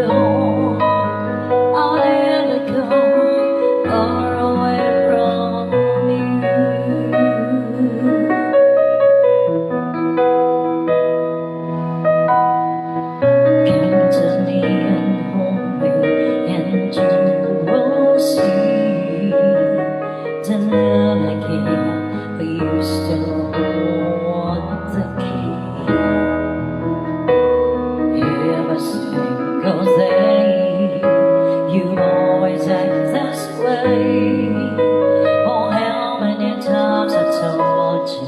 undo. I'll never go far away from you. Come to me and hold me, and you will see the love I give, but you still want the key. Every single day, you always act this way. Oh, how many times I told you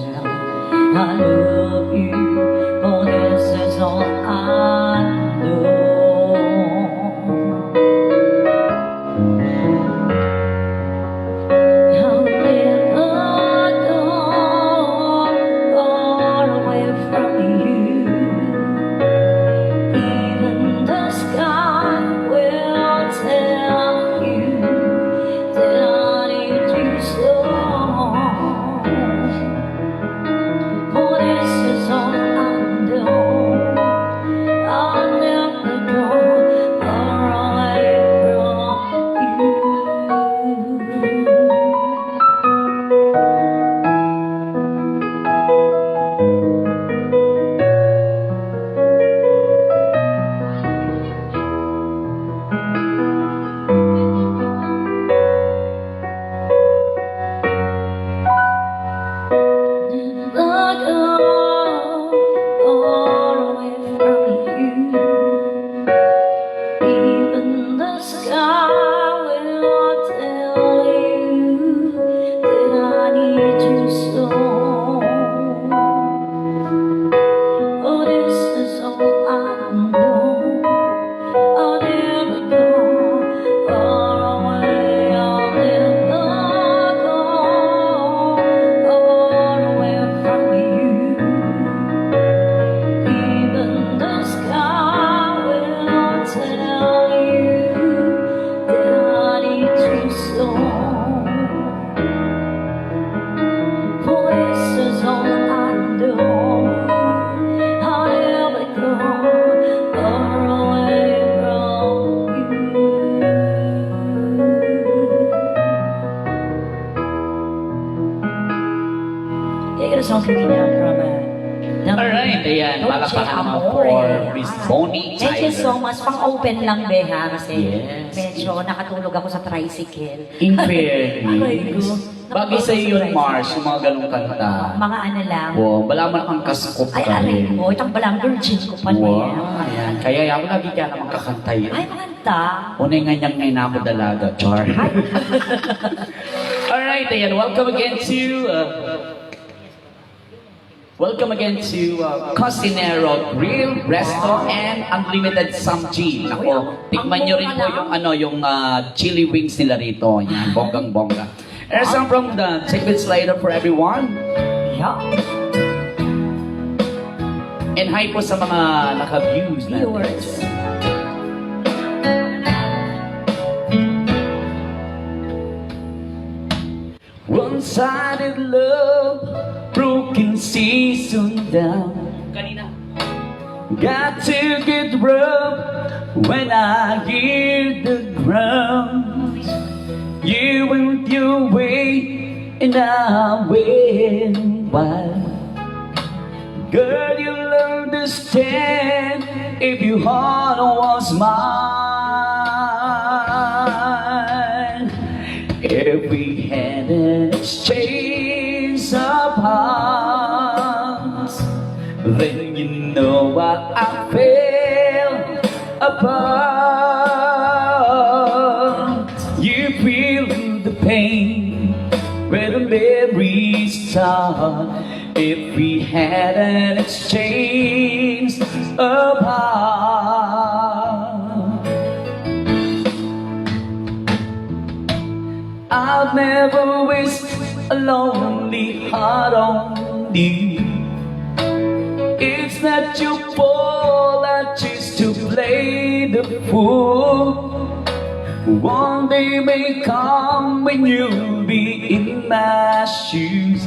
I love you. Oh, this is all I know. I'll never go far away from you. Even the sky will tell you that I need you so. For this is all I know. I'll never go far away from you. Never go far away from you. Even the sky will tell you that I need you so. Oh, this is all I know. I'll never go far away. I'll never go far away from you. Even the sky will tell you that I need you so. For this is all I know. I'll never go far away from you. Yeah, got a song coming out from Alright, ayan, Dolce palakpakan naman Amore. for Miss Bonnie Thank you so Tyler. much. Pang-open lang, Beha, kasi Yes. medyo nakatulog ako sa tricycle. In Aray ko. fairness, bagay sa iyo yun, Mars, yung mga ganong kanta. Mga ano lang. Wow, wala man kang kaskop Ay, ka aray rin. ko. Itang balang virgin ko pa Wow, niya. ayan. Kaya ako lagi ka naman kakantay. Ay, maganda. Unay nga niyang ngayon ako dalaga, Char. Ay, Alright, ayan, welcome again to Cosinero Grill, Resto, and Unlimited Samji. Nako, tikman nyo rin po yung chili wings nila rito. Yan, bonggang-bongga. And some from the Secret Slider for everyone. yeah. And hi po sa mga naka-views natin. Viewers. One-sided love, broken season down. Got to get rough when I hear the ground. You went your way and I went wild. Girl, you'll understand if your heart was mine. If we had an exchange of hearts, then you know what I feel apart. You feel the pain where the memories start. If we had an exchange of hearts, I'll never waste a lonely heart on you. It's not your fault I choose to play the fool. One day may come when you'll be in my shoes.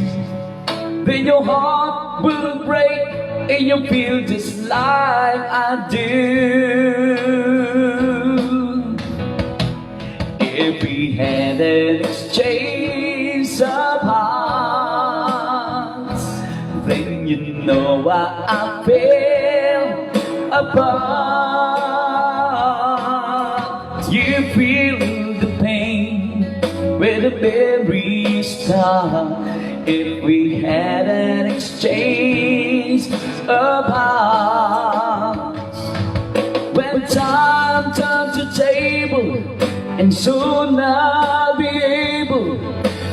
Then your heart will break and you'll feel just like I do. exchange of hearts, then you know why I feel apart. You feel the pain where the very start. If we had an exchange of hearts, when time turns the table, and soon I'll be able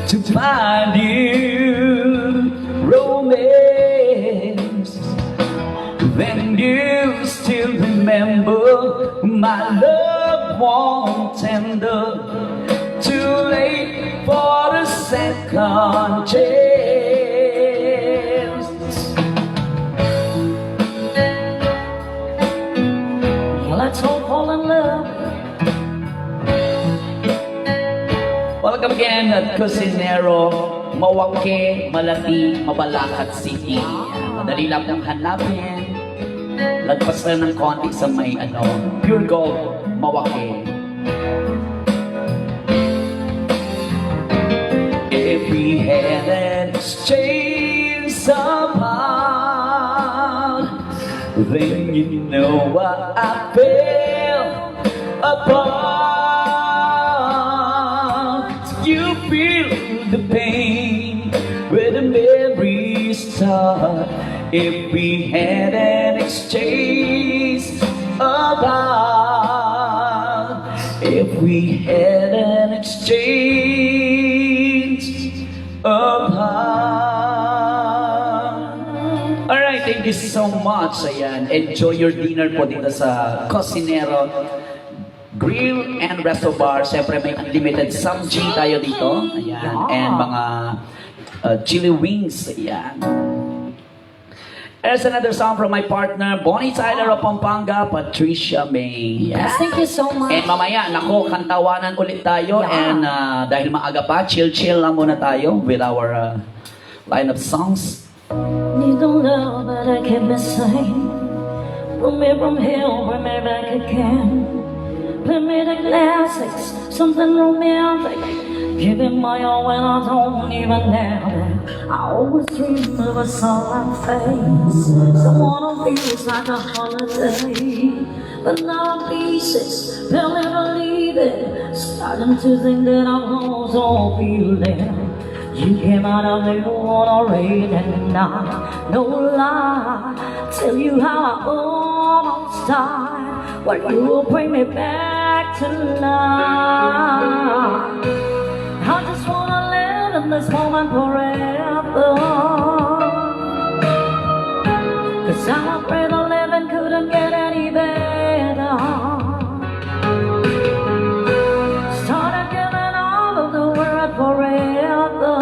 to find you romance. Then you still remember my love warm tender. Too late for a second chance. Let's all fall in love. Welcome again at Cusinero, Mawake, Malati, Mabalacat City. Madali lang pong hanapin. Lagpas na ng konti sa may Pure Gold, Mawake. If we had an exchange somehow, then you know what I feel apart. You feel the pain where the memories start. If we had an exchange of heart, if we had an exchange of heart. Alright, thank you so much. Ayan, enjoy your dinner po dito sa Cusinero Grill and Resto Bar. Siyempre may unlimited samji tayo dito. Ayan, and mga chili wings. Ayan. There's another song from my partner, Bonnie Tyler of Pampanga, Patricia May. Yes, thank you so much. And mamaya, nako, kantawanan ulit tayo. And dahil maaga pa, chill-chill lang muna tayo with our line of songs. Need the love that I kept missing. Bring me from hell, bring me back again. Play me the classics, something romantic. Give it my all when I don't even have it. I always dream of a sunlight face, someone who feels like a holiday. But now I'm pieces, barely believe it. Starting to think that I'm lost all feeling. You came out of the on a rainy night, no lie. Tell you how I almost died, but you will bring me back to life. I just wanna live in this moment forever, 'cause I'm afraid the living couldn't get any better. Started giving all of the world forever,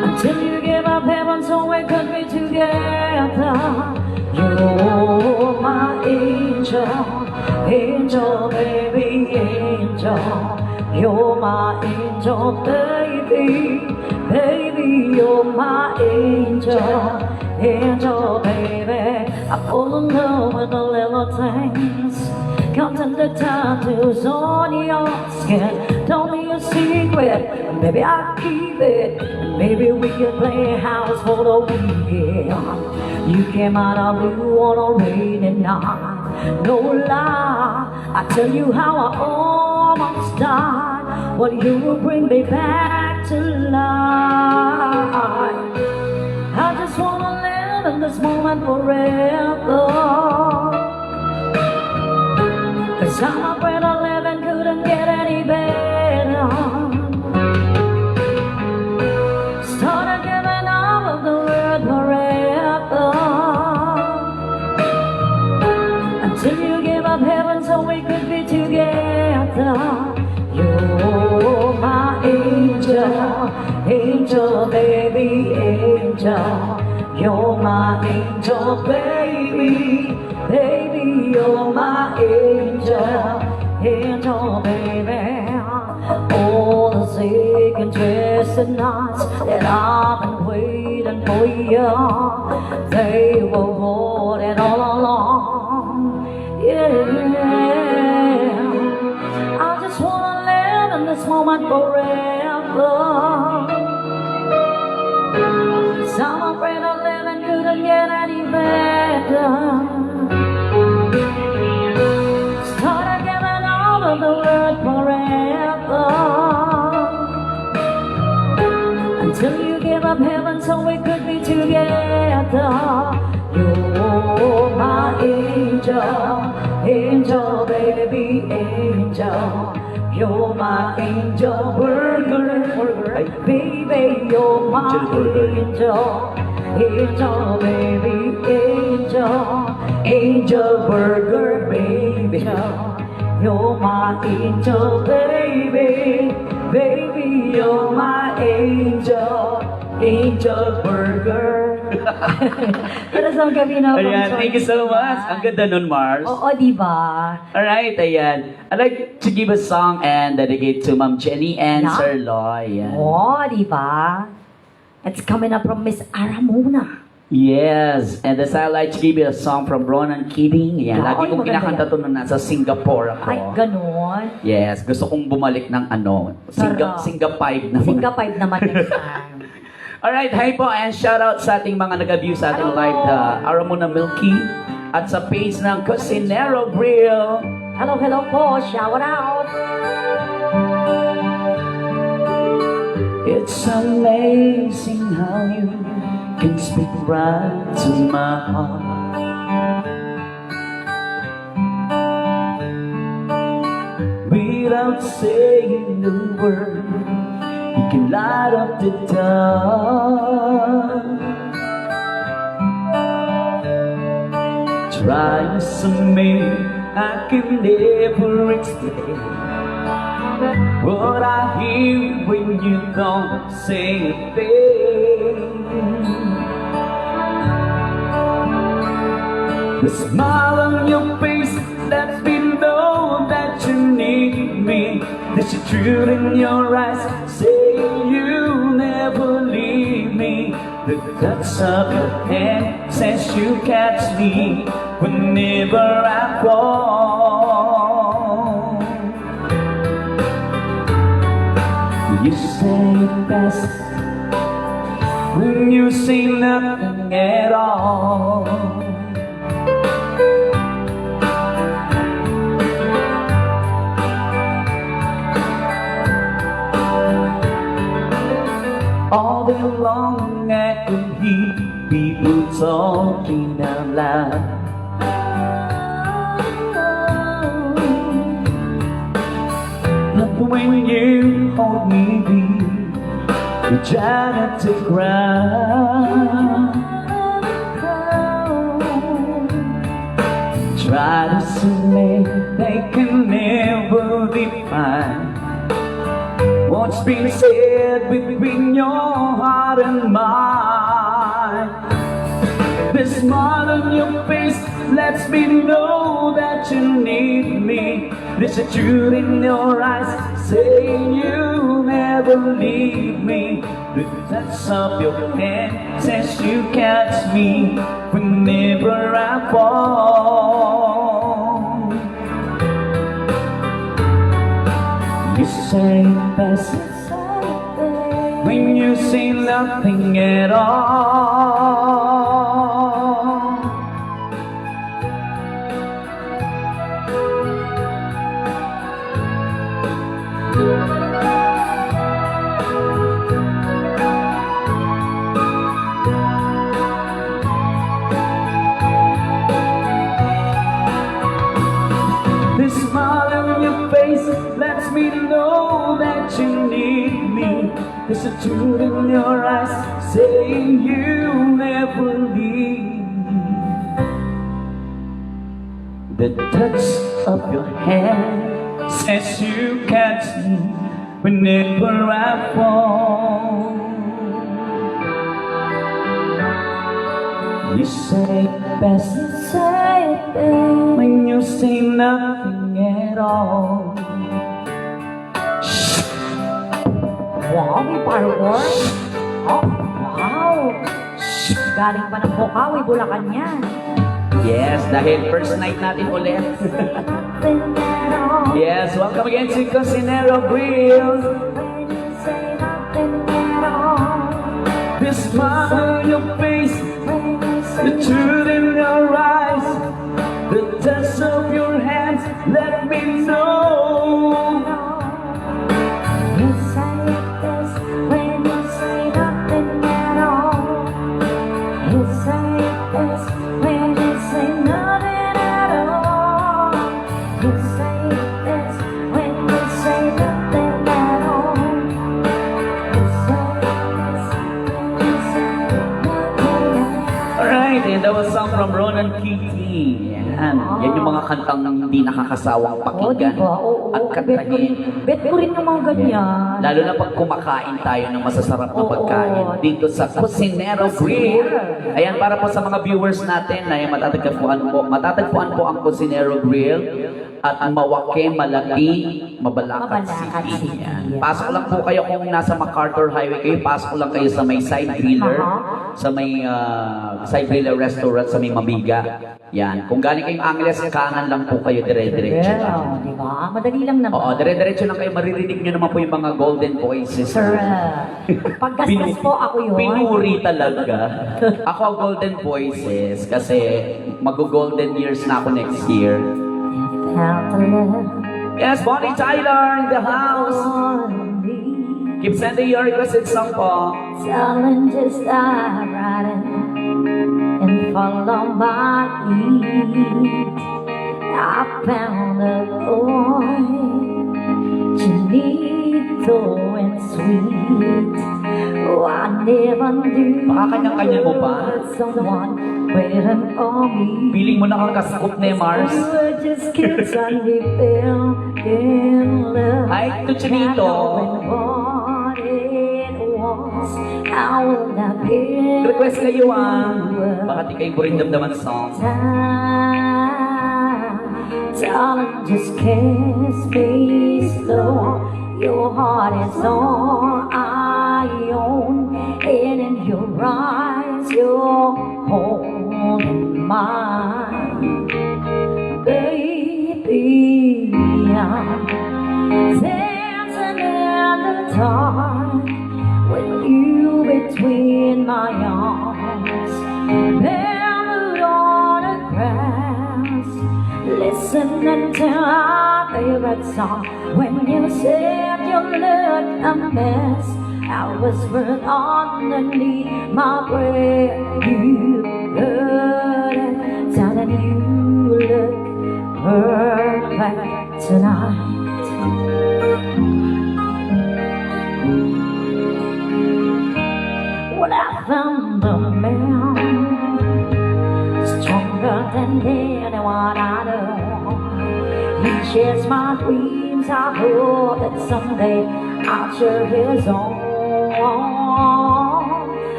until you gave up heaven so we could be together. You're my angel, angel, baby, angel. You're my angel, baby, baby. You're my angel, angel, baby. I fall in love with the little things, counting the tattoos on your skin. Tell me a secret, maybe I'll keep it. Maybe we can play house for the weekend. You came out of blue on a rainy night, no lie. I tell you how I almost died, but you will bring me back to life. I just wanna live in this moment forever, 'cause I'm afraid of living couldn't get any better. Started giving all of the world forever, until you gave up heaven so we could be together. You're my angel, angel, baby, angel. You're my angel, baby, baby. You're my angel, angel, baby. All the sick and twisted nights that I've been waiting for you, they were rotting all along. Yeah, I just wanna of heaven so we could be together. You're my angel, angel, baby, angel. You're my angel burger, baby, you're my angel, angel, baby, angel, angel burger, baby. You're my angel, baby, baby, you're my angel, angel burger. Para sa gabi na Ayan, thank you so much. Ang ganda nun, Mars. Oo, diba? Alright, ayan. I'd like to give a song and dedicate to Ma'am Jenny and Yeah. Sir Loy. Ayan. Oo, diba? It's coming up from Miss Aramona. Yes, and as I like to give you a song from Ronan Keating. Yan, Yeah, lagi ay, kong maganda kinakanta to nung nasa Singapore ako. Ay, ganon. Yes, gusto kong bumalik ng Sarap. Singa 5 naman. Singa 5 naman next time. Alright, hi po and shout out sa ating mga nag-view sa ating Hello. live na Aramona Milky at sa page ng Cosinero Grill. Hello, hello po. Shout out. It's amazing how you can speak right to my heart without saying a word. You can light up the dark. Try to me, I can never explain what I hear when you don't say a thing. The smile on your face lets me know that you need me. There's a truth in your eyes saying you'll never leave me. The touch of your hand says you catch me whenever I fall. You say it best when you say nothing at all. All day long I can hear people talking out loud. But when you hold me dear, you try not to cry. Try to say they can never define what's been said between your heart and mine. The smile on your face lets me know that you need me. There's a truth in your eyes saying you'll never leave me. The touch of your hand says you catch me whenever I fall. You say it best when you say nothing at all. The smile on your face lets me know that you need me. There's a truth in your eyes saying you'll never leave me. The touch of your hand says you catch me whenever I fall. You say it best when you say nothing at all. Wow, may firework. Oh, wow. Galing pa ng Bukawi, Bulacan yan. Yes, dahil first night natin ulit. Yes, welcome again to Cosinero Grill. The smile on your face, the truth in your eyes, the touch of your hands, let me know. You say it best when you say nothing at Yan yung mga kantang hindi nakakasawang pakinggan diba? Oo, at kantahin. bet ko rin yung mga ganyan. Lalo na pag kumakain tayo ng masasarap na Oo. pagkain dito sa Cocinero Grill. Ayan, para po sa mga viewers natin na matatagpuan po ang Cocinero Grill at Mawake, Malaki, Mabalacat Mabalacat City. City. Yan. Pasok lang po kayo kung nasa MacArthur Highway kayo, pasok lang kayo sa may side griller, sa may side griller restaurant sa may Mabiga. Yan. Kung galing kayong Angeles, kanan lang po kayo, dire-diretso lang. Well, di ba? Madali lang naman. Oo, dire-diretso lang kayo. Maririnig nyo naman po yung mga golden voices. Sir, paggastos po ako yun. Pinuri talaga. Ako ang golden voices kasi mag-golden years na ako next year. Felt the love Yes, Bonnie Tyler in the house. on me. Keep sending your requested song po. Challenges dive right in and follow my lead. I found a boy, Chinito and sweet. Oh, I never knew Baka kanya-kanya mo pa. someone waiting on me. Piling mo na kang kasakot ni Mars. We were just kids and we fell in love. Hi, to Chinito. What it was, how will I be? Request kayo baka di kayo burin damdaman song. Darling, just kiss me slow. Your heart is all I own, and in your eyes, you're holding mine, baby. I'm dancing in the dark with you between my arms, buried on the grass, listening to our favorite song. When you said you looked a mess, I whispered underneath my breath. You heard it, telling you look perfect tonight. Well, I found a man stronger than anyone I know. He shares my dreams. I hope that someday I'll share his own.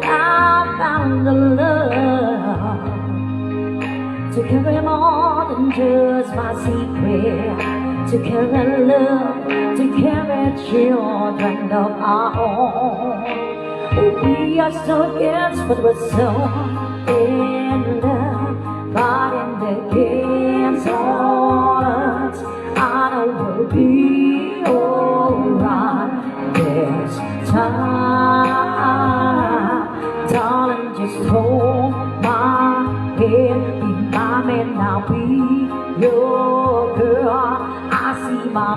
I found a love to carry more than just my secret, to carry love, to carry children of our own. We are still kids, but we're so in love, fighting against all odds. I know we'll be alright this time. Darling, just hold my hand, be my man, I'll be your girl. I see my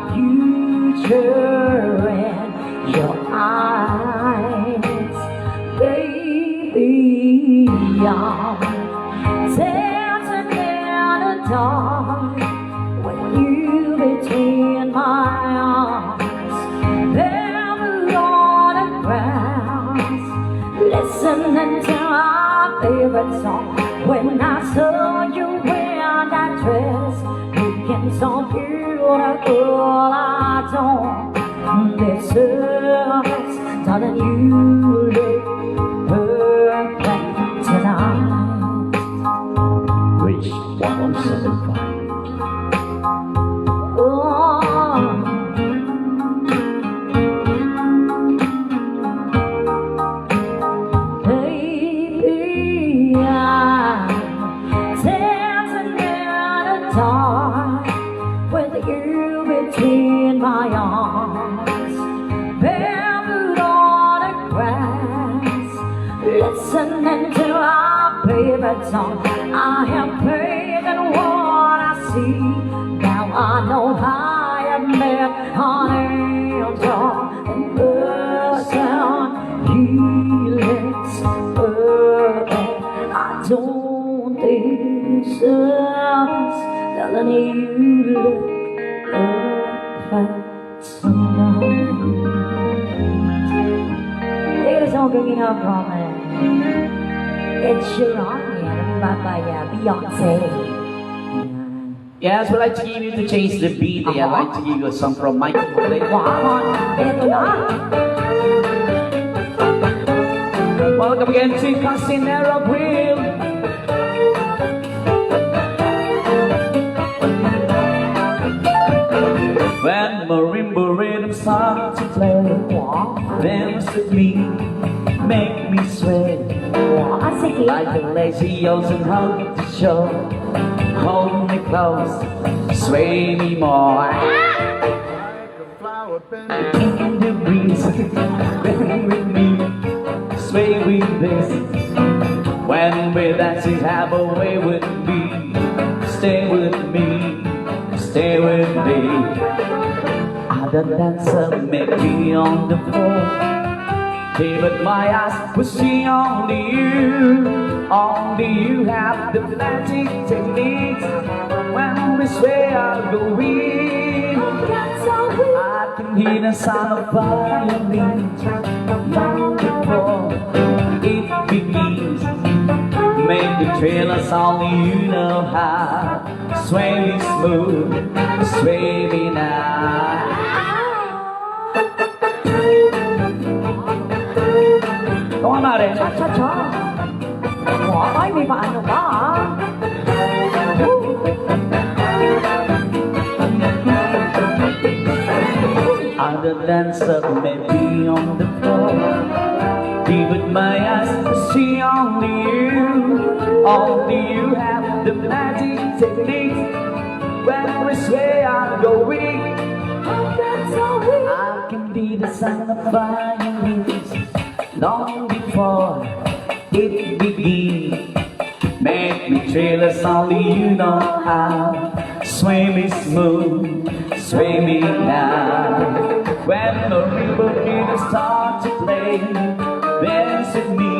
future in your eyes, baby. I'm dancing in the dark with you between my arms, buried on the grass, listening to our favorite song. When I saw you wear that dress, looking so beautiful, I don't deserve it, darling. You look perfect tonight. Rich 107.5. Baby, I'm dancing in the dark with you between my arms, buried on the grass, listening to our favorite song. I have prayed and what I see. Now I know I have met an angel in person. He looks perfect. I don't deserve this, telling you look perfect tonight. Đây là song coming up from Ed Sheeran and by Beyonce. Yes, we'd like to give you to change the beat. I'd like to give you a song from Michael Bublé. Wow, eto na. Welcome again to Cosinero Grill. When marimba rhythm starts to play, dance with me, make me sway. Ah, sige. Like a lazy ocean hug the shore. Hold me close, sway me more. In the breeze, bend with me, sway with this. When we're dancing, have a way with me. Stay with me, stay with me. Other dancer may be on the floor, but my eyes will see only you. Only you have the magic techniques. When we sway, I'll go in. I can hear the sound of violins long before it begins. Make the trailers, only you know how. Sway me smooth, sway me now. Come on, Mare. Cha-cha-cha. Wow, ay, may paano ba ah? Other dancer may be on the floor, with my eyes to see only you. Only you have the magic technique. When we sway, I'm going. I can be the sound of violins long before it begins. Make me trailers, only you know how. Sway me smooth, sway me now. When the river beats start to play, dance with me,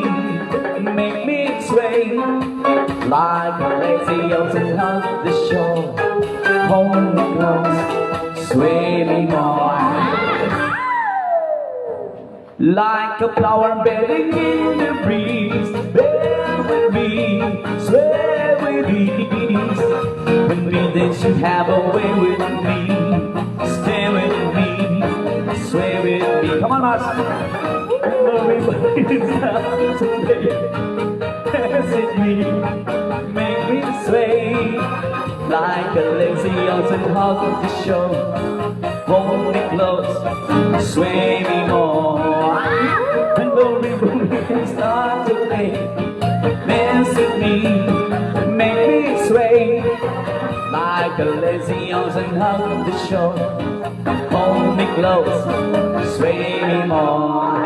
make me sway. Like a lazy ocean hug the shore. Hold me close, sway me more. Like a flower bedding in the breeze, bend with me, sway with ease. When we dance, you have a way with me, stay with me, sway with me. Come on, Mars. Everybody start to play, dance with me, make me sway. Like a lazy ocean hug the shore. Hold me close, sway me more. When the river starts to play, dance with me, make me sway. Like a lazy ocean hug the shore. Hold me close, sway me more.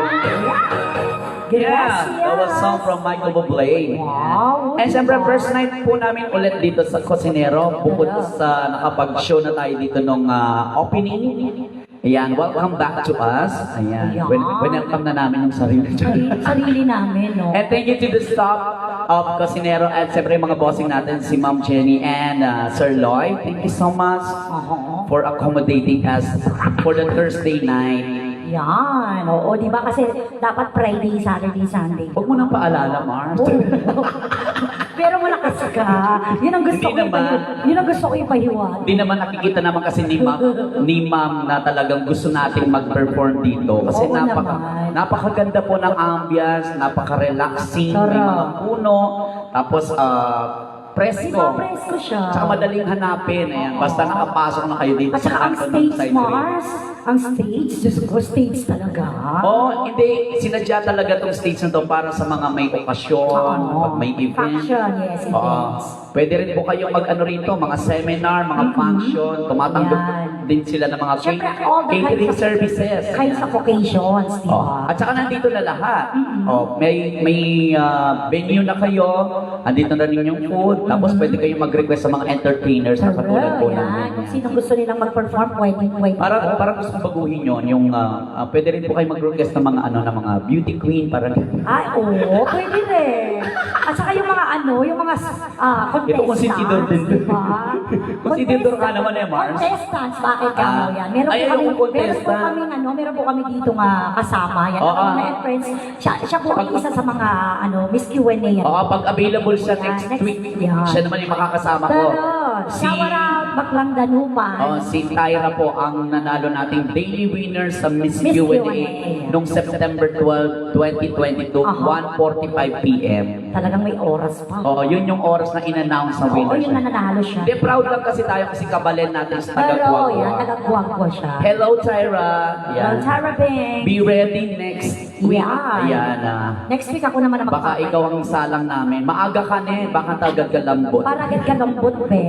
Yeah, that was a song from Michael Bublé. Wow. And siyempre, first night po namin ulit dito sa Cosinero. Bukod sa nakapag-show na tayo dito nung opening. Ayan, welcome back to us. Ayan, Ayan. welcome na namin yung sarili. Sarili namin, no? And thank you to the staff of Cosinero at siyempre yung mga bossing natin, si Ma'am Jenny and Sir Lloyd. Thank you so much for accommodating us for the Thursday night. Yan, oo, di ba? Kasi dapat Friday, Saturday, Sunday. Huwag mo nang paalala, Mars. Pero malakas ka. Yun ang gusto Hindi ko naman. Yun ang gusto ko ipahiwat. Hindi naman nakikita naman kasi ni Ma'am na talagang gusto nating mag-perform dito. Kasi Oo naman. napakaganda po ng ambience, napaka-relaxing, may Sarap. mga puno, tapos presko. Presko siya. Tsaka madaling hanapin. Ayan. Basta nakapasok na kayo dito At saka ang kanto ng stage, side Mars, ang stage, Diyos ko, stage talaga. Oh, hindi. Sinadya talaga tong stage na to para sa mga may okasyon, pag may event. Function, yes, Oo. events. Pwede rin po kayong mag-ano rito, mga seminar, mga function, tumatanggap Yan. din sila ng mga Siyempre, all the catering kinds of- services. Kinds of occasions, di Oh. ba? At saka nandito na lahat. Oh, may venue na kayo, andito na rin yung food, tapos pwede kayong mag-request sa mga entertainers na katulad po Yan. namin. Kung sino gusto nilang mag-perform, pwede. Para gusto baguhin yon yung pwede rin po kayo mag-request ng mga ng mga beauty queen para Ay, oo, pwede rin. At saka yung mga yung mga contestants. Ito konsentidor din. Diba? Konsentidor ka naman eh, Mars. Contestants, bakit ka mo yan? Meron Ay, po kami, yung contestant. meron po kami dito nga kasama. Yan, Oo. mga friends. Siya po ang isa sa mga, Miss Q&A yan. Oo, pag available siya next Next week, week, yan. siya naman yung makakasama ko. Tara, shower out, baklang danupan. Si Tyra po ang nanalo nating daily winner sa Miss Miss Q&A Q&A. noong September 12, 2022, Aha. 1:45 p.m. Talagang may oras pa. Yun yung oras na in-announce na Oo, winner yung siya. nananalo siya. Hindi, proud lang kasi tayo kasi kabalen natin sa Pero, yan, taga-Guagua. nagagwagwa siya. Hello, Tyra. Hello, Tara Bing. Be ready next week. Yan. Ayan. Next week ako naman ang Baka ikaw ang isalang namin. Maaga ka baka tagad ka lambot. Para agad ka gambot, be.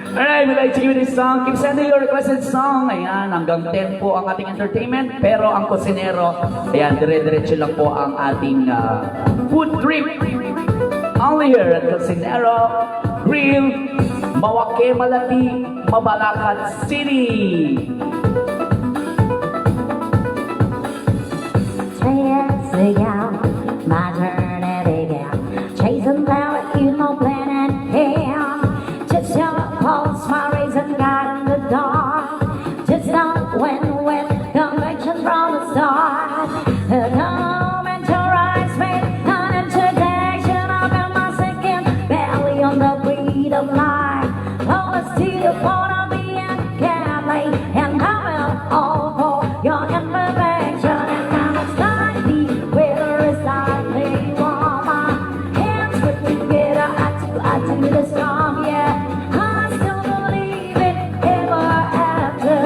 Alright, we'd like to give you this song. Keep sending your requested song. Ayan, hanggang 10 po ang ating entertainment. Pero ang kusinero, ayan, dire-diretso lang po ang ating food trip. Only here at Kusinero Grill, Mawake Malati, Mabalacat City. Years ago, my journey began. Chasing down with no plan in hand. Just your pulse, my reason got in the dark. Just not when conviction from the start. The moment your eyes made an introduction of my sinking belly on the breed of life. Close to the point of being carefully and coming all for your imperfection. And I'm slightly whether it's slightly warm. My hands put together, I do the storm, yeah. I still believe it ever after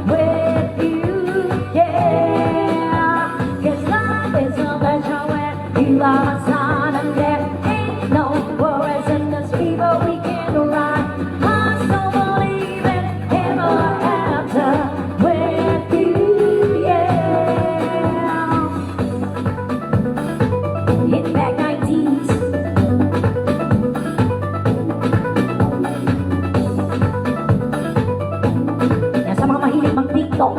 with you, yeah. 'Cause love is a pleasure when you are my sun, and there ain't no worries in this fever we can ride. I still believe it ever after with you, yeah. Hit back 90s. Yan sa mga mahilig mag-TikTok.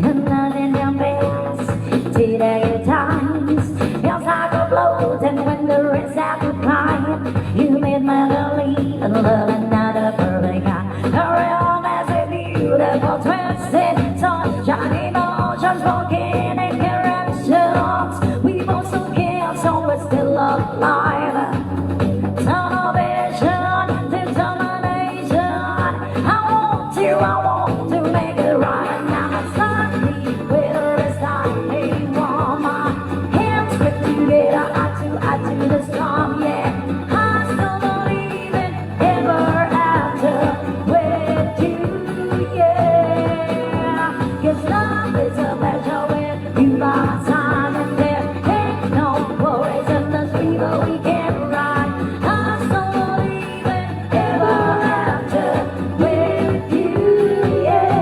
And nothing your best to the good times. Feels like a blows, and when the rest have to climb, you made me believe in love and not a perfect guy. A real messy, beautiful, twisted, sunshine, emotions, volcanic eruptions. We both still care, so we're still alive. Television, determination. I want to make it right. Now it's slightly whether it's slightly warm. My hands put together, I do the storm, yeah. I still believe it ever after with you, yeah. 'Cause love is a pleasure when you by my side, and there ain't no worries in this fever we can ride. I still believe it ever after with you, yeah.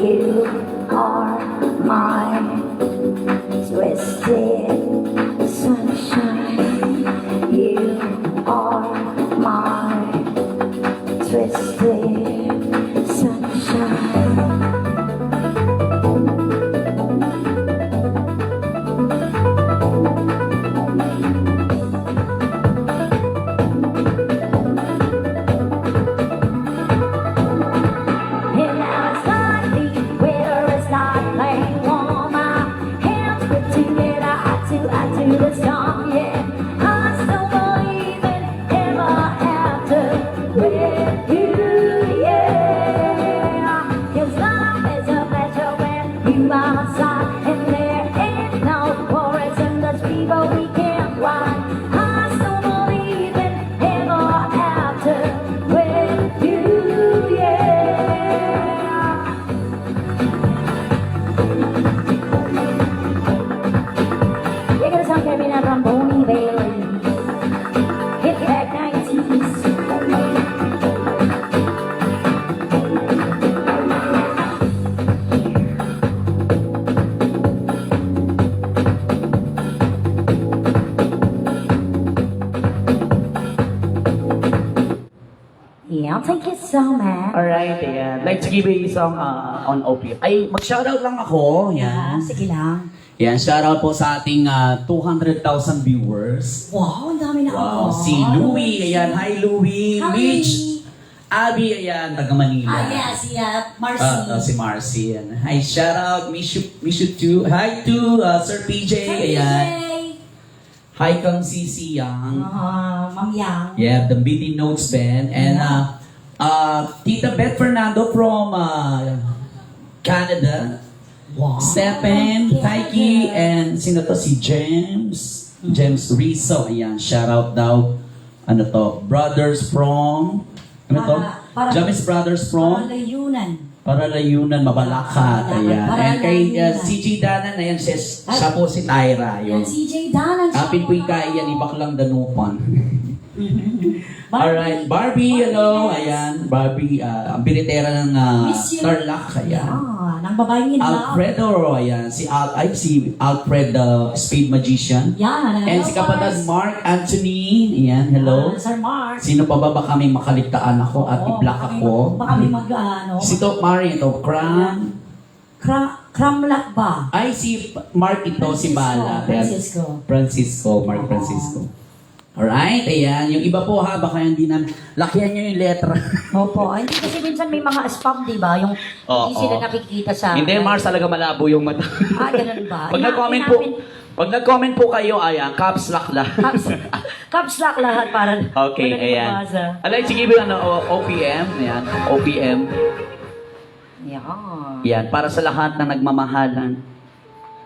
You are my twisted sunshine. You are my twisted sunshine. And now it's slightly whether it's not playing warm. My hands put together, I do the song, yeah. I still believe it ever after with you, yeah. 'Cause love is a pleasure when you by my side, and there ain't no worries in this fever we can't ride. I still believe it ever after with you, yeah. Llegue el San Kevin a Ramboni Bailey. Hit back 90s. Yeah, thank you so much. Alright, ayan. Like to give you a song on OP. Ay, mag-shoutout lang ako. Yan. Sige lang. Yan, shoutout po sa ating 200,000 viewers. Wow, ang dami na Wow, ako. si Louie, ayan. Hi, Louie. Hi. Mitch. Abby, ayan, taga Manila. Si Marcy. Si Marcy, ayan. Hi, shoutout. Miss you too. Hi to Sir PJ, ayan. Hi kang Sisi Yang. Ma'am Yang. Yeah, the BD Notes Band. And Tita Beth Fernando from Canada. Wow. Stephen, Canada. Taiki, and sino to? Si James. James Rizzo. Ayan, shout out daw. Ano to? Brothers from... Ano to? James Brothers from... Layunan. Paralayunan, Mabalacat. Ayan. And kay Paralayunan. CJ Danan, ayan, siya po si Tyra. Yun. Yan, CJ Danan. Apin po kaya yan, ibaklang danupan. Alright, Barbie, hello. Ayan, Barbie, ang binitera ng Miss you. Tarlac. Ayan. Nang babaeng in love. Alfredo, ayan, si Alfred, Spade Magician. Yan. And si kapatid Mark Anthony, ayan, hello. Sir Mark. Sino pa ba kami makaligtaan ako at i-block ako? Baka may mag-ano. Si Top Mari, ito, Cram. Kramlat ba? Ay, si Mark ito, si Bala. Francisco. Mark Francisco. Alright, ayan. Yung iba po ha, baka hindi namin, lakihan nyo yung letra. Opo. Hindi kasi minsan may mga spam, di ba? Yung hindi sila Oo. nakikita sa... Hindi, Mars, talaga malabo yung mata. Ganun ba? Pag nag-comment po kayo, ayan, caps lock lang. Caps lock lahat para... Okay, wala ayan. mabasa. Alay, sige, OPM. Ayan, OPM. Yan. Yan, para sa lahat na nagmamahalan,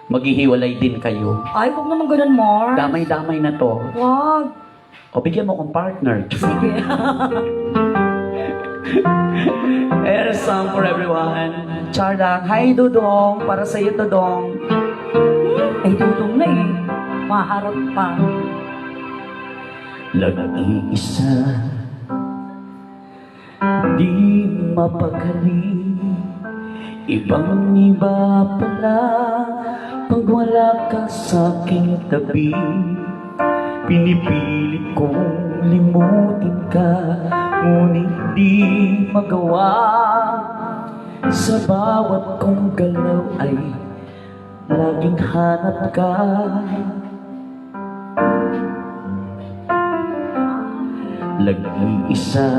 maghihiwalay din kayo. Ay, huwag naman ganun, Mar. Damay-damay na to. Wag. O, bigyan mo kong partner. Sige. There's song for everyone. Charlang, hi Dudong, para sa iyo Dudong. Ay, tutong na eh. Maharap pa. Nag-iisa, di mapakali. Ibang iba pala pag wala ka sa aking tabi. Pinipilit kong limutin ka, ngunit di magawa. Sa bawat kong galaw ay laging hanap ka. Nag-iisa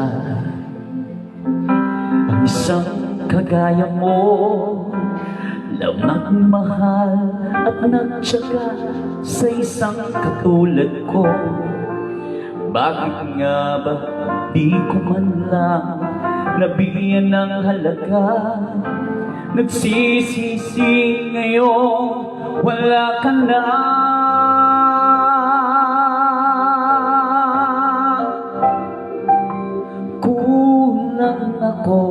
ang isang kagaya mo, nagmahal at nagtyaga sa isang katulad ko. Bakit nga ba di ko man lang nabigyan ng halaga? Nagsisisi ngayon, wala ka na. Kulang ako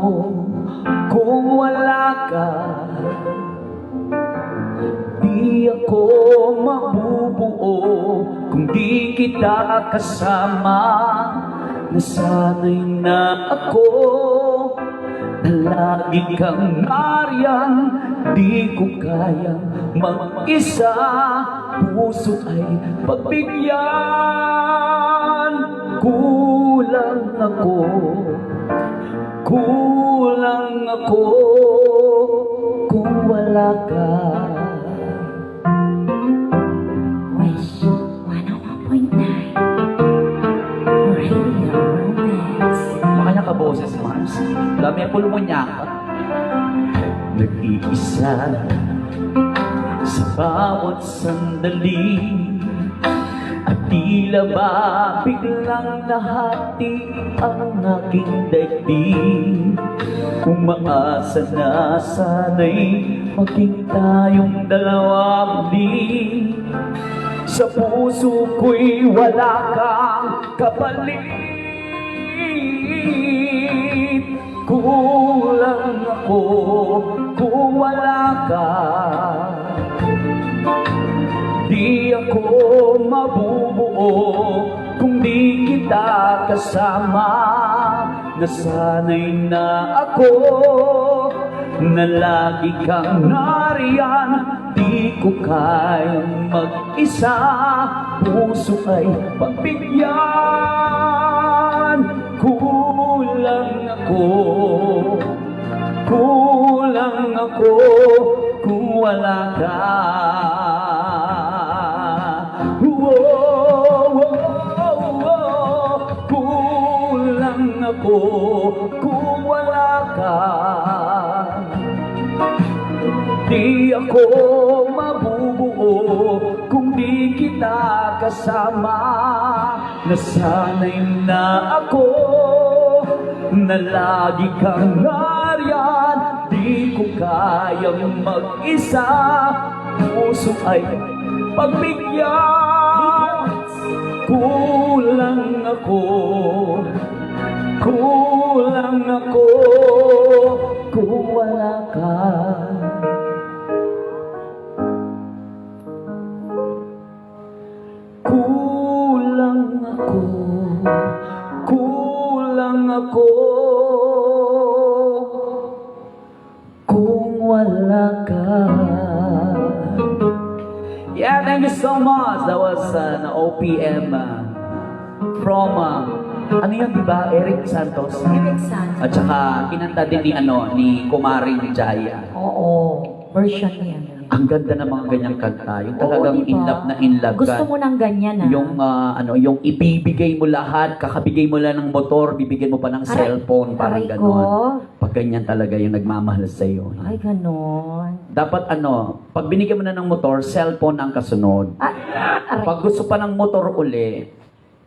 kung wala ka. Di ako mabubuo kung di kita kasama. Nasanay na ako na lagi kang nariyan. Di ko kayang mag-isa, puso ay pagbigyan. Kulang ako, kulang ako kung wala ka. Wish 101.9 Radio Romance. Makanya ka boses, Mars. Dami ang pulmonya ka. Nag-iisa sa bawat sandali, at tila ba biglang nahati ang aking daigdig. Umaasa na sana'y maging tayong dalawa muli. Sa puso ko'y wala kang kapalit. Kulang ako kung wala ka. Di ako mabubuo kung di kita kasama. Nasanay na ako na lagi kang nariyan. Di ko kayang mag-isa, puso ay pagbigyan. Kulang ako, kulang ako kung wala ka. Kulang ako kung wala ka. Di ako mabubuo kung di kita kasama. Nasanay na ako na lagi kang nariyan. Di ko kayang mag-isa, puso ay pagbigyan. Kulang ako kung wala ka. Kulang ako kung wala ka. Yeah, thank you so much. That was an OPM from ano yun, di ba? Eric Santos. Eric Santos. At saka kinanta din ni Kumaring Jaya. Oo, version niya. Ang ganda ng mga ganyang kanta. Yung talagang Oo, diba? in love na in love ka. Gusto mo ng ganyan, ah. Yung ibibigay mo lahat, kakabigay mo lang ng motor, bibigyan mo pa ng cellphone, parang aray ganon. ko. Pag ganyan talaga yung nagmamahal sa iyo. Ay, ganon. Dapat pag binigyan mo na ng motor, cellphone ang kasunod. Aray. Pag gusto pa ng motor uli,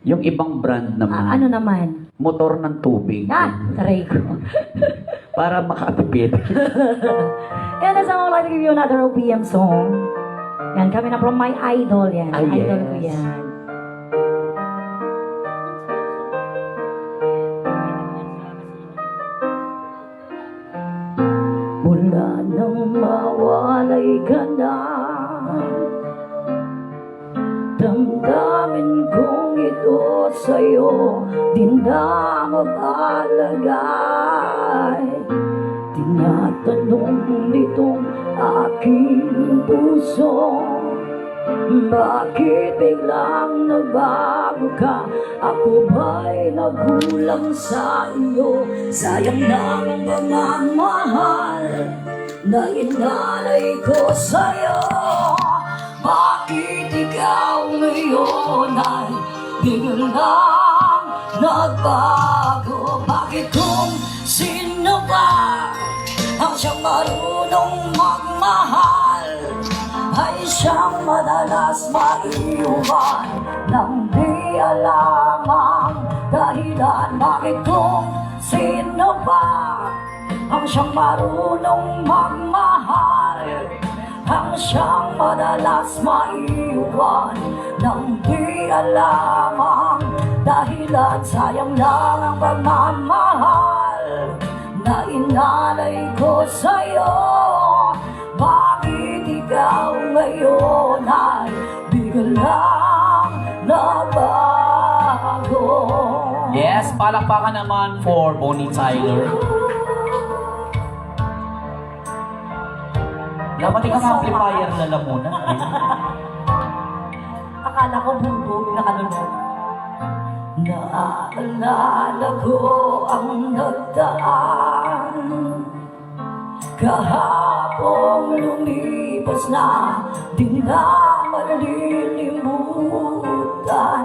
yung ibang brand naman. Ano naman? Motor ng tubig. Aray ko. Para makatipid. And as I would like to give you another OPM song. Yan, kami na from my idol yan. Ah, yes. Idol ko yan. Mula nang mawalay ka na, damdamin kong ito sa'yo, di na mag-alagay. Tinatanong nitong aking puso, bakit biglang nagbago ka? Ako ba'y nagulang sa iyo? Sayang na ang pagmamahal na inalay ko sa'yo. Bakit ikaw ngayon ay biglang nagbago? Bakit kung sino ba ang siyang marunong magmahal ay siyang madalas maiwan nang di alam ang dahilan? Bakit kung sino ba ang siyang marunong magmahal ang siyang madalas maiwan nang di alam ang dahilan? Sayang lang ang pagmamahal na inalay ko sa'yo. Bakit ikaw ngayon ay biglang nagbago? Yes, palakpakan naman for Bonnie Tyler. Dapat ikaw amplifier na lang muna. Akala ko bumbog na kanunod. Naaalala ko ang nagdaan, kahapong lumipas na, di na malilimutan.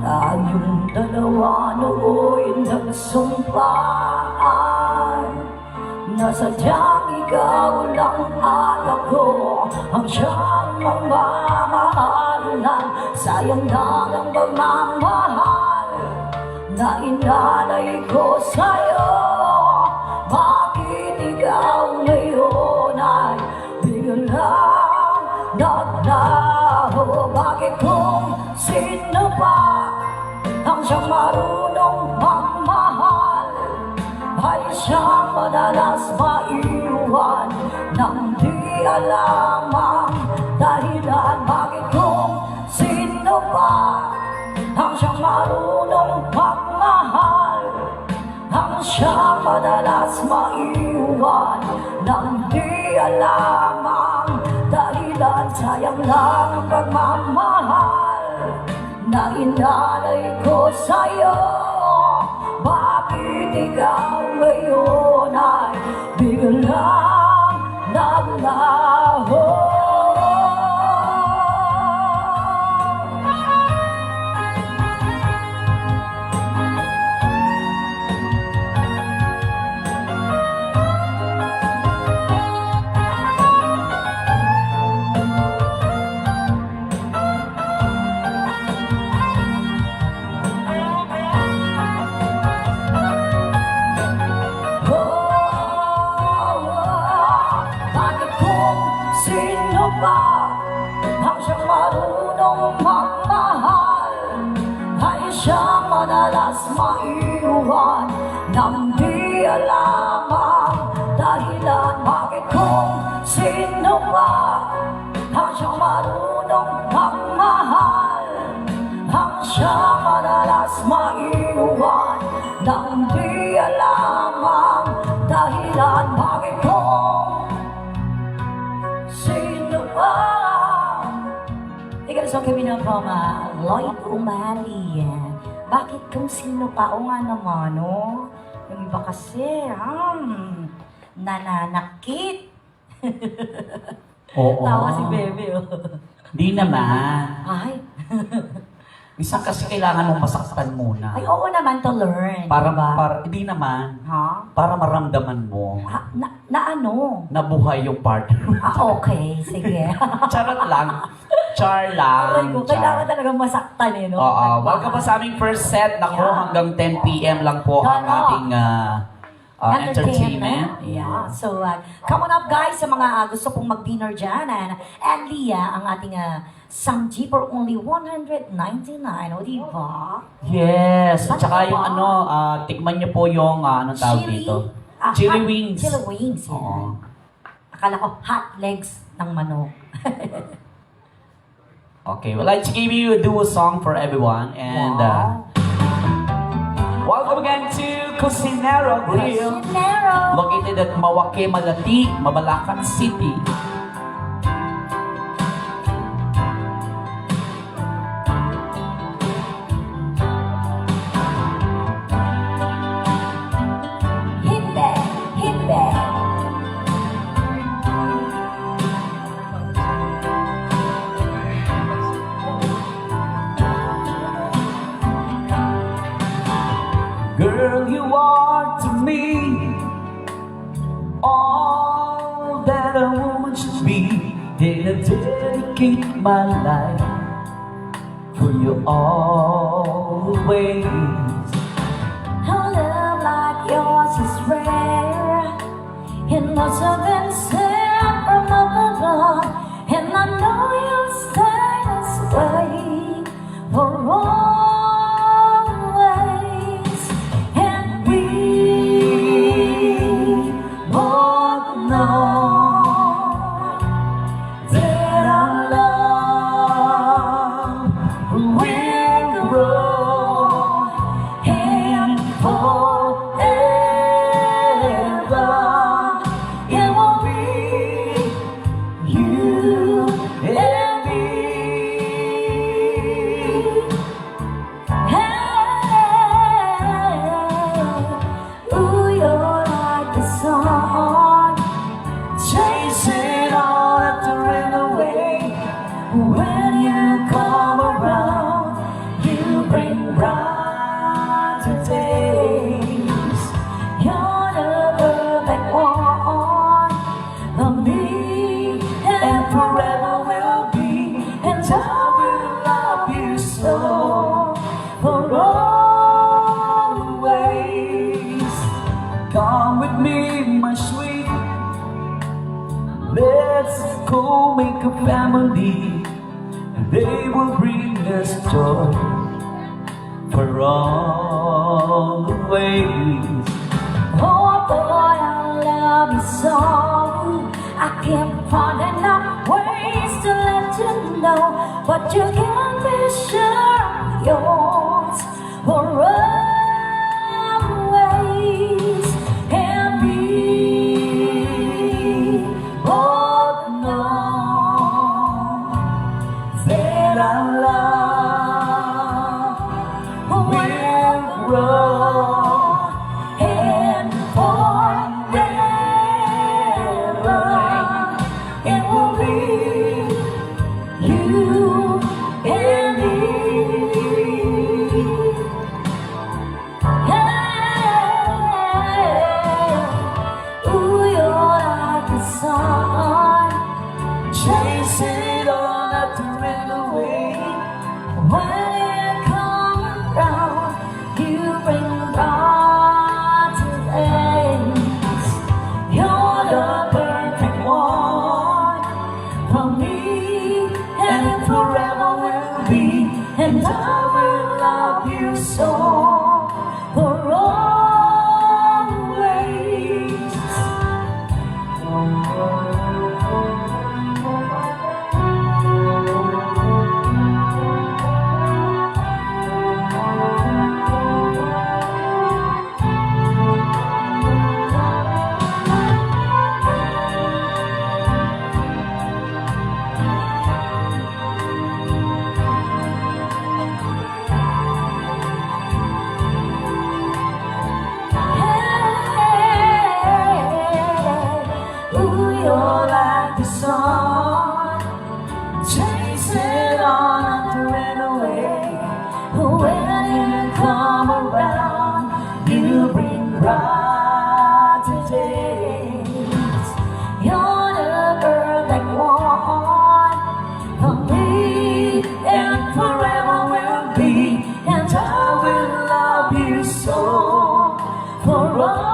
Tayong dalawa nooy nagsumpaan, na sadyang ikaw lang at ako ang siyang magmamahalan. Sayang na ang pagmamahal na inalay ko sa'yo. Bakit ikaw ngayon ay biglang naglaho? Bakit kung sino ba ang siyang marunong magmahal ay siyang madalas maiwan nang di alam ang dahilan? Bakit kung sino ba ang siyang marunong magmahal ang siyang madalas maiwan nang di alam ang dahilan? Sayang lang ang pagmamahal na inalay ko sa'yo. Bakit ikaw ngayon ay biglang naglaho? siyang madalas maiwan nang di alam ang dahilan bakit kung sino ba ang siyang marunong magmahal ang siyang madalas maiwan nang di alam ang dahilan bakit kung sino ba. Ikaw so kami na po Lloyd Umali. Bakit kung sino pa? O nga naman, no? Yung iba kasi, nananakit. Oo. Tawa si Bebe, oh. Di naman. Ay. Minsan kasi kailangan mong masaktan muna. Ay, oo naman to learn. Hindi naman. Ha? Para maramdaman mo Na ano? na buhay yung partner. Okay. Sige. Charot lang. Char lang. Ko, kailangan talagang masaktan eh, no? Oo. Welcome pa sa aming first set. Nako, Yeah. hanggang 10 p.m. lang po ang Ano? ating entertainment. Yeah. So, come on up guys sa mga gusto pong mag-dinner dyan. And Leah, ang ating Samji for only 199. O, diba? Yes. At saka Ano yung ba? tikman niyo po yung, anong tawag Chili? dito? Chili wings. Chili wings, yeah. Oo. Akala ko hot legs ng manok. Okay, well, let's give you do a song for everyone. And Wow. welcome again to Cusinero Grill, Cusinero. located at Mawake, Malati, Mabalacat City. Hit that, hit that. Girl, you are to me all that a woman should be. And I dedicate my life for you always. A love like yours is rare. It must have been sent from up above. And I know you'll stay this way for always. And we both know that our love will grow and forever. It will be you and me. Hey, ooh, you're like the sun, chasing all after rain away. When you come around, you bring brighter days. You're the perfect one for me, and forever will be. And I will love you so for always. Come with me, my sweet. Let's go make a family. They will bring us joy for always. Oh boy, I love you so. I can't find enough ways to let you know, but you can be sure I'm yours for always. And we both know that our love will grow and forever. It will be you and me. Hey, ooh, you're like the sun, Chasing all after rain away. when you come around, you bring brighter days. You're the perfect one for me, and forever will be. And I will love you song for always. You're like the sun, chase it on and run away. When you come around, you bring brighter days. You're the girl that won for me and forever will be, and I will love you so for always.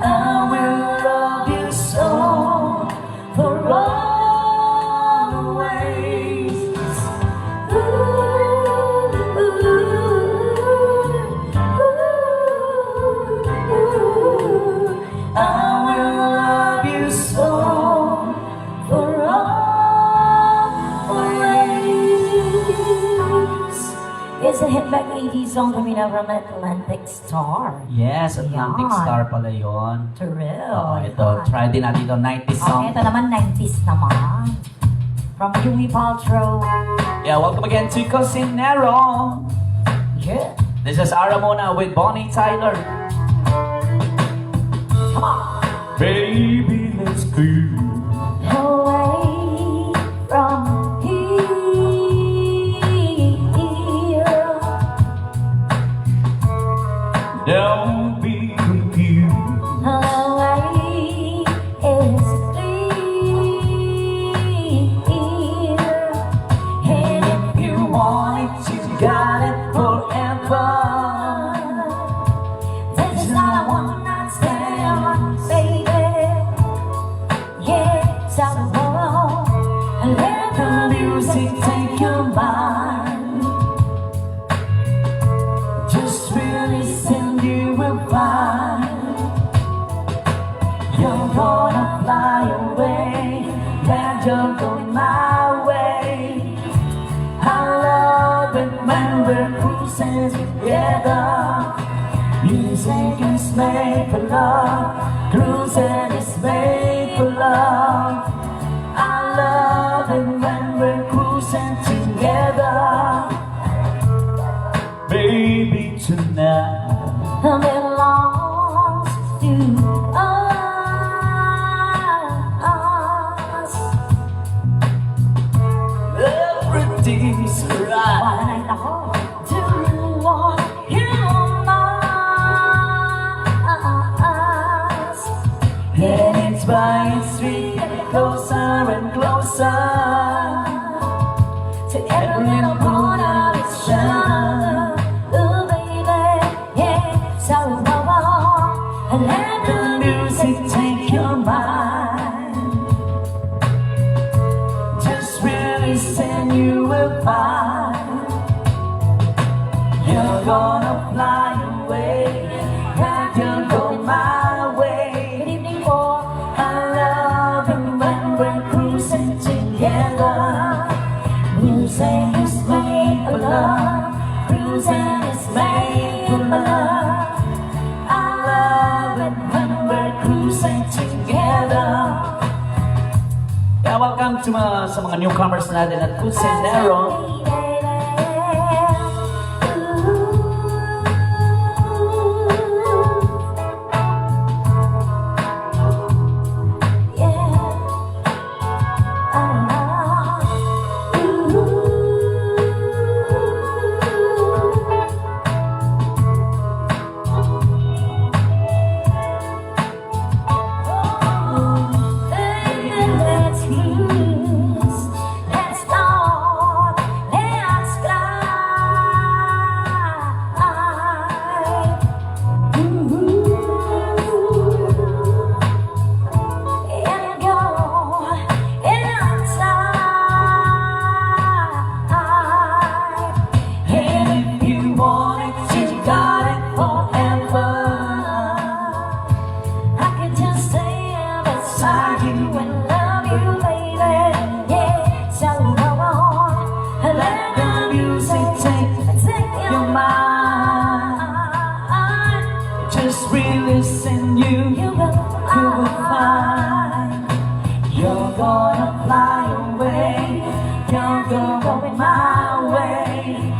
I will love you so for always. I will love you so for always. It's a hit back 80s song coming out from Atlantic Star. Yes, Atlantic Yan. Star pala yun. Thrill. Oo, ito. Try din natin ito. 90s song. Okay, ito naman 90s naman. From Yumi Paltrow. Yeah, welcome again to Cosinero. Yeah. This is Aramona with Bonnie Tyler. Come on. Baby, let's go. Away from here. Don't be confused. Away is clear. And if you want it, you got it forever. This is not a one-night stand, baby. Yes, I will. Let the music take your mind. Just release and you will find you're gonna fly away, that you're going my way. I love it when we're cruising together. Music is made for love, cruising is made for love. I love it when we're cruising together. Baby, tonight. Belongs to us. Everything's right. One night the whole to want you us. And it's by its street, getting closer and closer To every little part of each other. Ooh, baby, yeah, so and let the music take your mind. just release and you will find you're gonna fly away, that you're going my way. Good evening, for I love it when we're cruising together. music is made for love. Cruising is made for love. I love it when we're cruising together. Yeah, welcome to sa mga newcomers natin at Cosinero. Let's start just release in you. You will find You're gonna fly away. You're going my way.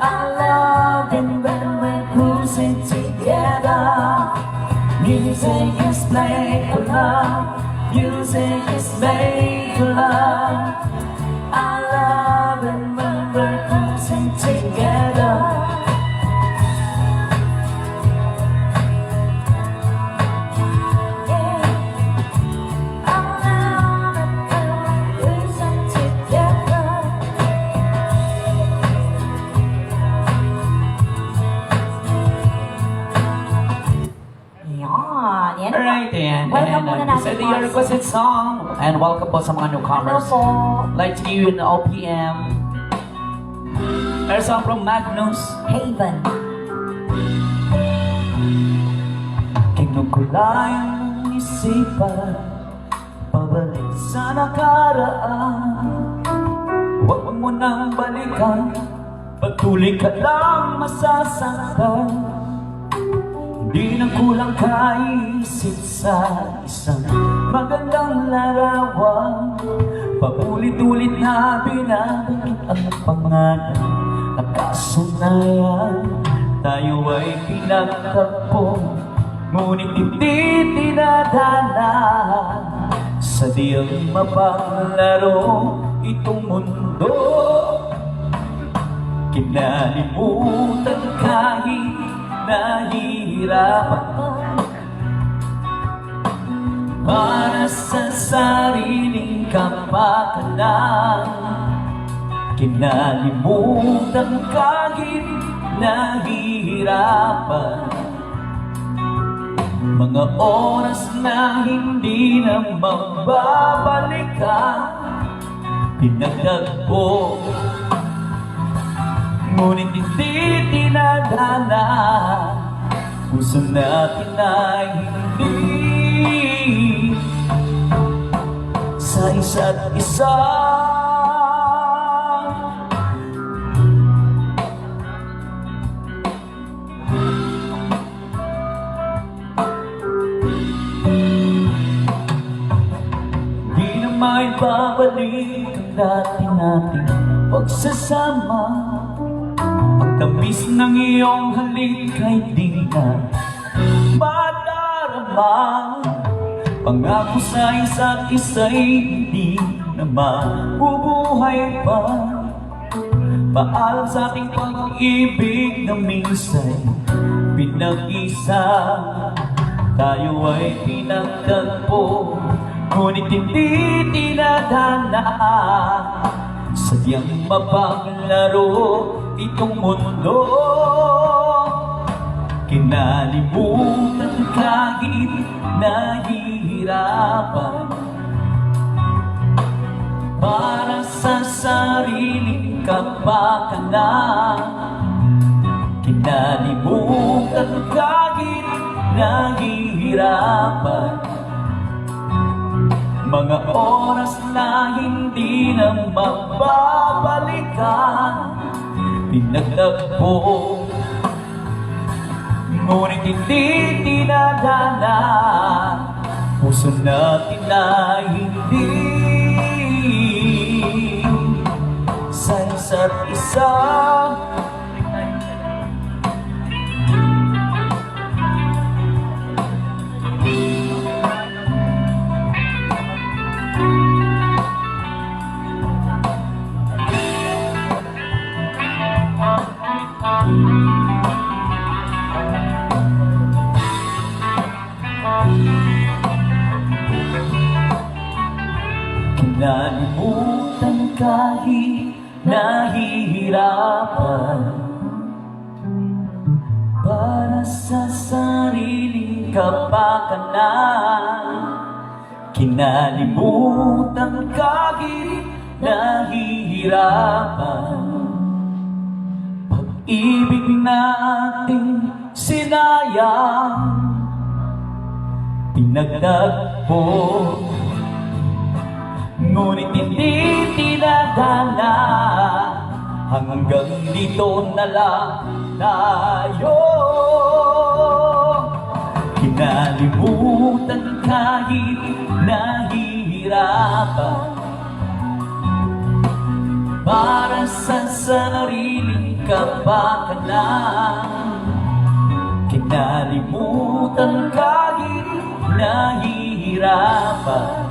I love it when we're cruising together. Music is made for love. Music is made for love. I love it when we're cruising together. Yan. Alright, and Welcome muna natin, presenting your boss. requested song. And welcome po sa mga Hello newcomers. po. Like to you in OPM. There's song from Magnus. Haven. Kinukulayang isipan, pabalik sa nakaraan. Huwag mo nang balikan, patuloy ka lang masasaktan. Hindi na kulang kaisip sa isang magandang larawan. Paulit-ulit na binabalik ang pangalan. Nakasunayan, tayo ay pinagtagpo, ngunit hindi tinadhana. Sadyang mapaglaro itong mundo. Kinalimutan kahit nahihirapan para sa sariling kapakanan. Kinalimutan kahit nahihirapan mga oras na hindi na mababalikan. Pinagtagpo, ngunit hindi tinadhana. Puso natin ay hindi sa isa't isa. Di na may babalik ang dati nating pagsasama. Ang tamis ng iyong halik ay di na madarama. Pangako sa isa't isa'y hindi na mabubuhay pa. Paalam sa ating pag-ibig na minsan pinag-isa. Tayo ay pinagtagpo, ngunit hindi tinadhana. Sadyang mapaglaro itong mundo. Kinalimutan kahit nahihirapan para sa sariling kapakanan. Kinalimutan kahit nahihirapan mga oras na hindi na mababalikan. Pinagtagpo, ngunit hindi tinadhana. Puso natin na hindi sa isa't isa. Kinalimutan kahit nahihirapan para sa sariling kapakanan. Kinalimutan kahit nahihirapan pag-ibig nating sinayang. Pinagtagpo, ngunit hindi tinadhana. Hanggang dito na lang tayo. Kinalimutan kahit nahihirapan para sa sariling kapakanan. Kinalimutan kahit nahihirapan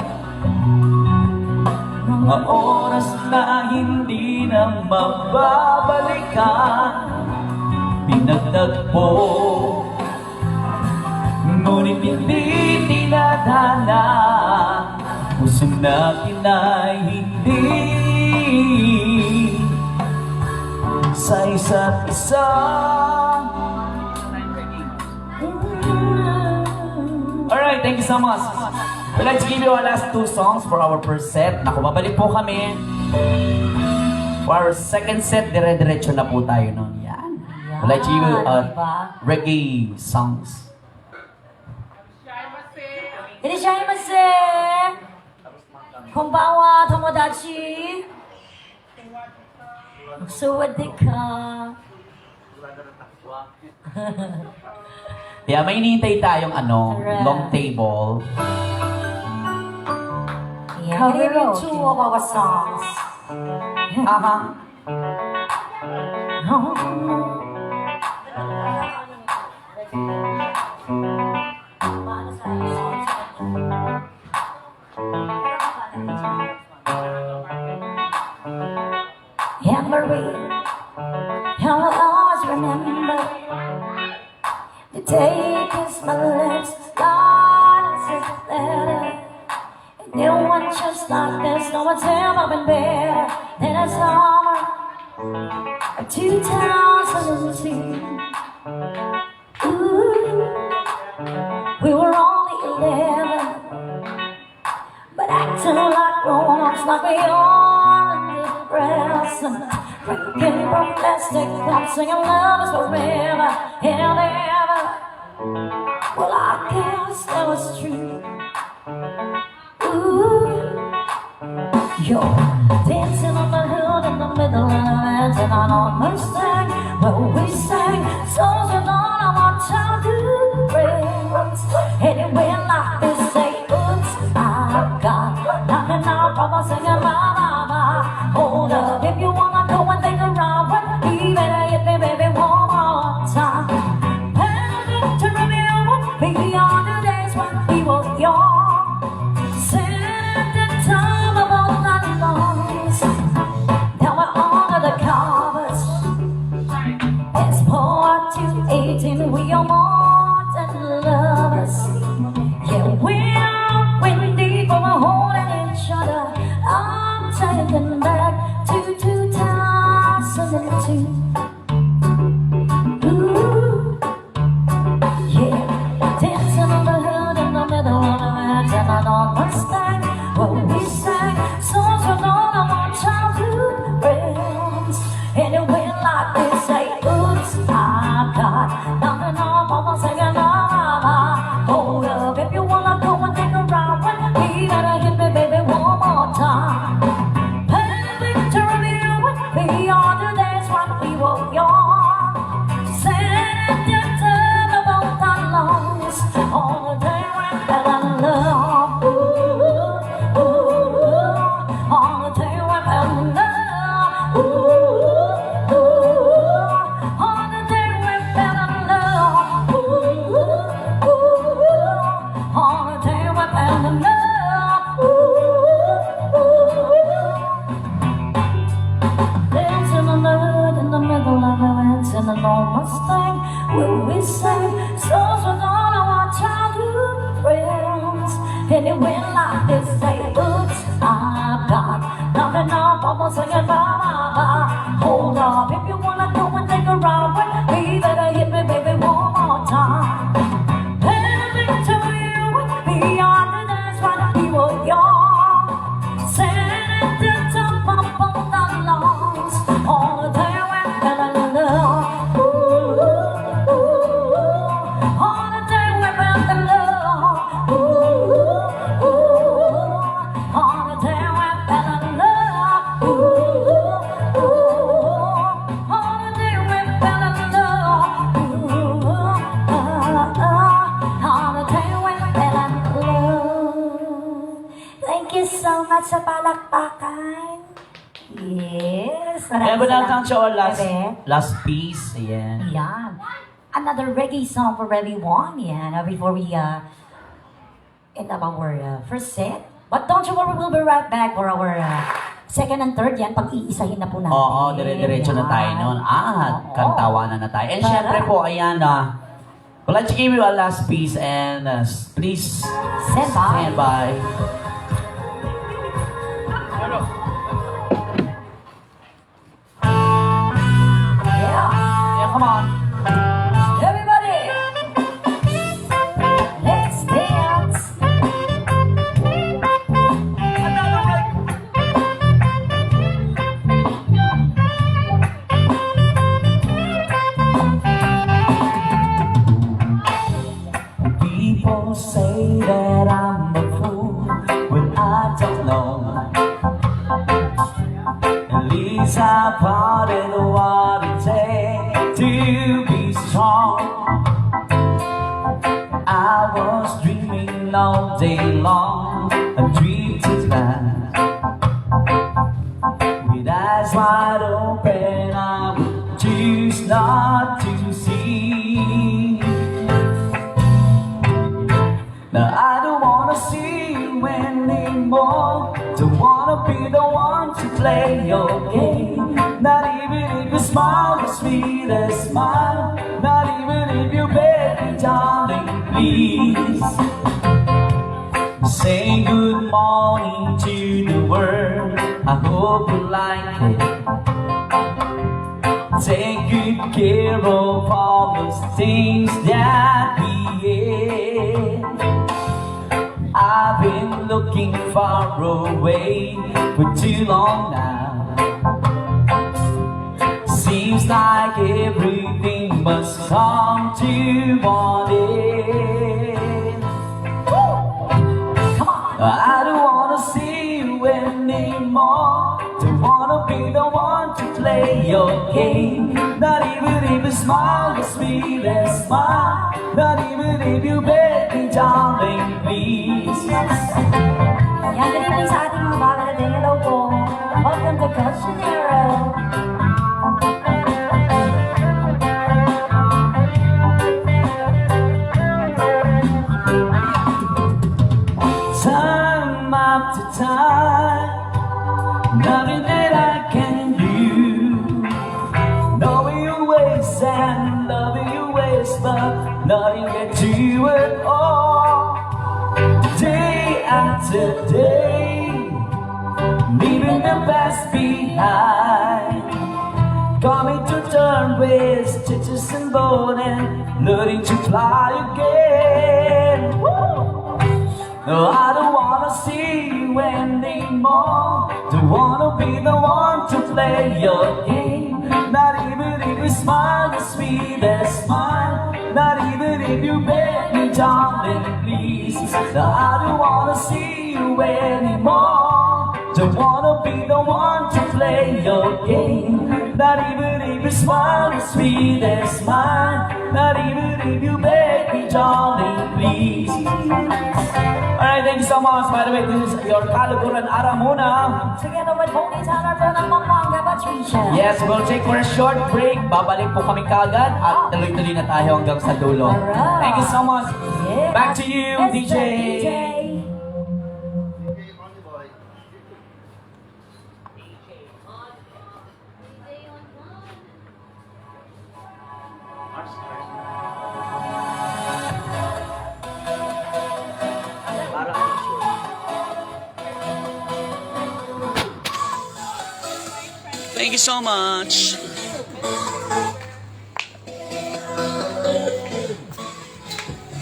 mga oras na hindi na mababalikan. Pinagtagpo ngunit hindi tinadhana. Puso natin ay hindi sa isa't isa. Alright, thank you so much. We'd like to give you our last two songs for our first set. Naku, babalik po kami. For our second set, dire-diretso na po tayo nun. Yan. We'd like to give you Diba? reggae songs. いらっしゃいませ。こんばんは、友達。สวัสดีค่ะ Kaya may hinihintay tayong Correct. long table. Yeah, here are two of our songs. Aha. Yeah, Marie, I'll always remember the day you kissed my lips, God, it's a letter. And no one just like this, no one's ever been better than a summer of 2002. Ooh, we were only 11, but acting like grown-ups, like we are in the present. Drinking from plastic cups, singing love is forever and ever. Well, I guess that was true. Ooh, you're dancing on the hood in the middle of the night, and on a Mustang, where we sang songs you know I want childhood friends. Anyway, like this, say, oops, I got nothing out from a singing bye bye bye. Hold up, if you wanna go and take a ride, but you better hit me, baby, one more time. And to remember beyond the days when we were young, sitting at the time of all night longs. Now we're under the covers. It's part 218, we are more than lovers. salamat sa palakpakan. Yes. Kaya ba natin siya our Bebe? last piece? Ayan. Yan. Another reggae song for everyone. Yan. Before we end up our first set. But don't you worry, we'll be right back for our second and third. Yan, pag-iisahin na po natin. Oo, dire-diretso na tayo noon. Oo. Kantawanan na tayo. And Tara. syempre po, ayan we'd like to give you a last piece and please Stand by. stand by. Yeah. Yeah, come on. Everybody, let's dance. People say that I'm a fool when I don't know. At least I part in what it takes to be strong. I was dreaming all day long, a dream to last. With eyes wide open, I would choose not to see. Now I don't wanna see you anymore. Don't wanna be the one to play your game. Not even if you smile the sweetest smile. Not even if you beg me, darling, please. Say good morning to the world. I hope you like it. Take good care of all those things that we had. I've been looking far away for too long now. Seems like everything must come to one end. Come on. I don't wanna see you anymore. Don't wanna be the one to play your game. Not even if you smile the sweetest smile. Not even if you beg me, darling, please. Yan, good evening sa ating mga bago natin. Hello po. Welcome to Questionnaire. Time after time, nothing that I can do. Knowing your ways and loving your ways, but nothing can do it all. Day after day, leaving the past behind. Coming to terms with stitches and bone and learning to fly again. Woo! No, I don't wanna see you anymore. Don't wanna be the one to play your game. Not even if you smile the sweetest smile. Not even if you beg me, darling, please. No, I don't wanna see you anymore. Don't wanna be the one to play your game. Not even if you smile the sweetest smile. Not even if you beg me, darling, please. Alright, thank you so much. By the way, this is your Kaluguran Aramuna. Together with Bonnie Tanner po ng Pampanga, Patricia. Yes, we'll take for a short break. Babalik po kami kagad at tuloy-tuloy na tayo hanggang sa dulo. Alright. Thank you so much. Yeah. Back to you, Yes, DJ. sir, DJ. Thank you so much.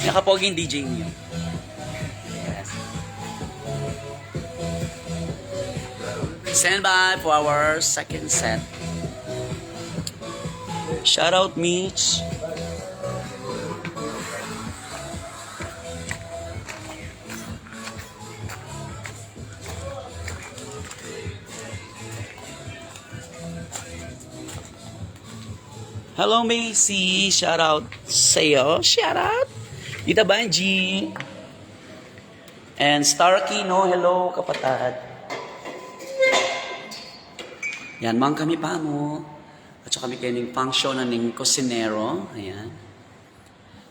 Nakapoging DJ niyo. Yes. Stand by for our second set. Shout out Mitch. Hello Macy, shout out sa'yo, shout out. Dita Banji. And Starkey, no, hello kapatid. Yan, mang kami pa mo. At saka kami kayo ng function na ng kusinero. Ayan.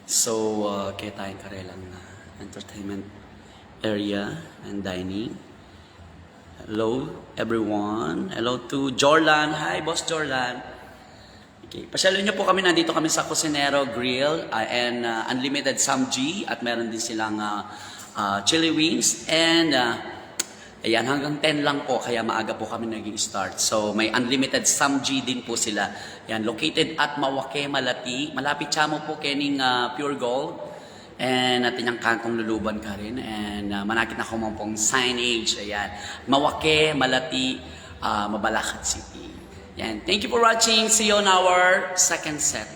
So, kaya tayong karelang entertainment area and dining. Hello, everyone. Hello to Jorlan. Hi, Boss Jorlan. Okay. Pasyalo nyo po kami. Nandito kami sa Cusinero Grill and Unlimited Samji. At meron din silang chili wings. And ayan, hanggang 10 lang po. Kaya maaga po kami naging start. So, may Unlimited Samji din po sila. Yan, located at Mawake, Malati. Malapit siya mo po kening Pure Gold. And natin yung kantong luluban ka rin. And manakit na kumang pong signage. Ayan. Mawake, Malati, Mabalacat City. Yan. Thank you for watching. See you on our second set.